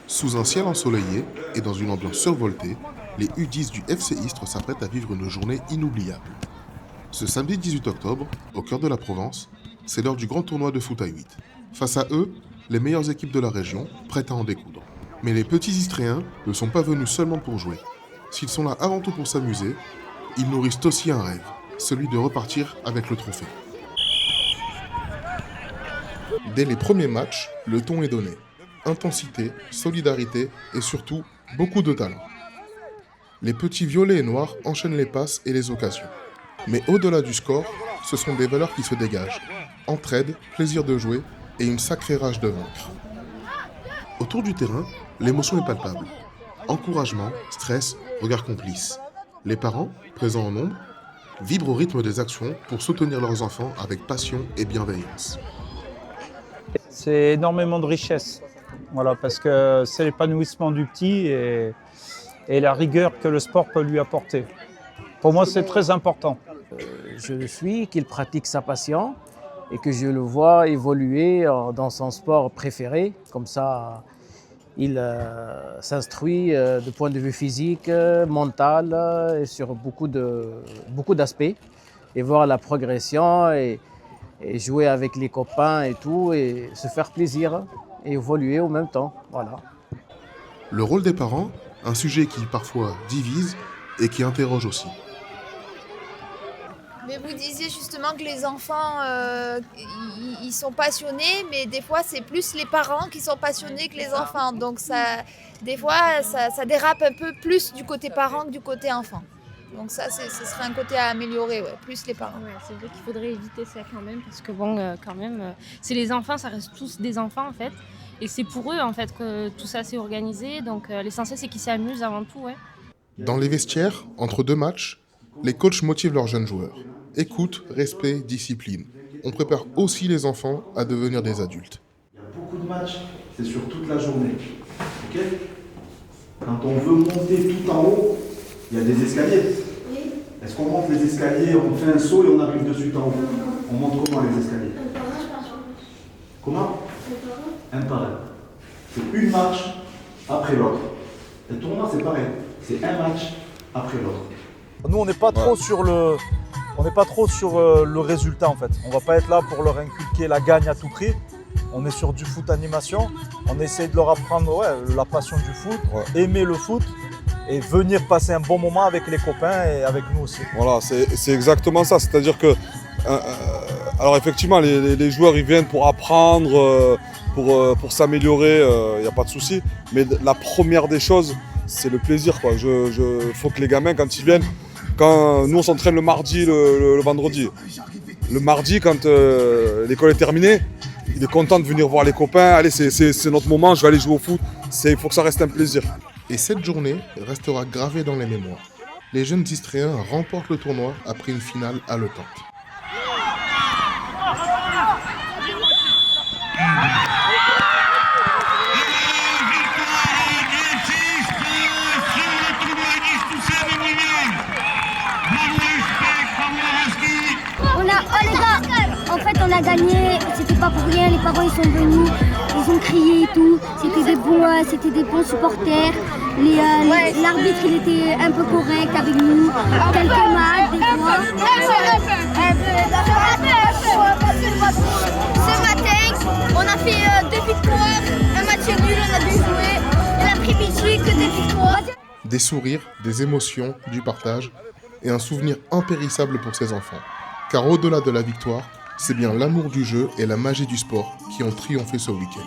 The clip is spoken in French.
Sous un ciel ensoleillé et dans une ambiance survoltée, les U10 du FC Istres s'apprêtent à vivre une journée inoubliable. Ce samedi 18 octobre, au cœur de la Provence, c'est l'heure du grand tournoi de foot à 8. Face à eux, les meilleures équipes de la région, prêtes à en découdre. Mais les petits Istréens ne sont pas venus seulement pour jouer. S'ils sont là avant tout pour s'amuser, ils nourrissent aussi un rêve, celui de repartir avec le trophée. Dès les premiers matchs, le ton est donné. Intensité, solidarité et surtout beaucoup de talent. Les petits violets et noirs enchaînent les passes et les occasions. Mais au-delà du score, ce sont des valeurs qui se dégagent. Entraide, plaisir de jouer et une sacrée rage de vaincre. Autour du terrain, l'émotion est palpable. Encouragement, stress, regard complice. Les parents, présents en nombre, vibrent au rythme des actions pour soutenir leurs enfants avec passion et bienveillance. C'est énormément de richesse, voilà, parce que c'est l'épanouissement du petit et la rigueur que le sport peut lui apporter. Pour moi, c'est très important. Je le suis, qu'il pratique sa passion et que je le vois évoluer dans son sport préféré. Comme ça, il s'instruit de point de vue physique, mental et sur beaucoup d'aspects. Et voir la progression et jouer avec les copains et tout, et se faire plaisir et évoluer en même temps. Voilà. Le rôle des parents, un sujet qui parfois divise et qui interroge aussi. Mais vous disiez justement que les enfants, ils sont passionnés, mais des fois c'est plus les parents qui sont passionnés que les enfants. Donc des fois ça dérape un peu plus du côté parent que du côté enfant. Donc ça, ce serait un côté à améliorer, ouais, plus les parents. Ouais, c'est vrai qu'il faudrait éviter ça quand même, parce que bon, c'est les enfants, ça reste tous des enfants en fait. Et c'est pour eux en fait que tout ça s'est organisé, donc l'essentiel c'est qu'ils s'amusent avant tout, ouais. Dans les vestiaires, entre deux matchs, les coachs motivent leurs jeunes joueurs. Écoute, respect, discipline. On prépare aussi les enfants à devenir des adultes. Il y a beaucoup de matchs, c'est sur toute la journée. Ok ? Quand on veut monter tout en haut, il y a des escaliers. Oui. Est-ce qu'on monte les escaliers, on fait un saut et on arrive de suite en haut ? On monte comment les escaliers ? Comment ? Un par un. C'est une marche après l'autre. Le tournoi, c'est pareil. C'est un match après l'autre. Nous, on n'est pas trop sur le résultat en fait. On va pas être là pour leur inculquer la gagne à tout prix. On est sur du foot animation. On essaie de leur apprendre la passion du foot, aimer le foot et venir passer un bon moment avec les copains et avec nous aussi. Voilà, c'est exactement ça. C'est-à-dire que, alors effectivement, les joueurs ils viennent pour apprendre, pour s'améliorer, il n'y a pas de souci. Mais la première des choses, c'est le plaisir, quoi. Faut que les gamins, quand ils viennent, quand nous on s'entraîne le mardi, le vendredi. Le mardi, quand l'école est terminée, il est content de venir voir les copains. Allez, c'est notre moment, je vais aller jouer au foot. Il faut que ça reste un plaisir. Et cette journée restera gravée dans les mémoires. Les jeunes Istréens remportent le tournoi après une finale haletante. Les gars, en fait on a gagné, c'était pas pour rien, les parents ils sont venus, ils ont crié et tout, c'était des bons supporters, l'arbitre il était un peu correct avec nous, quelques matchs, des fois. Ce matin, on a fait 2 victoires, un match nul, on a bien joué, et l'après-midi que des victoires. Des sourires, des émotions, du partage et un souvenir impérissable pour ces enfants. Car au-delà de la victoire, c'est bien l'amour du jeu et la magie du sport qui ont triomphé ce week-end.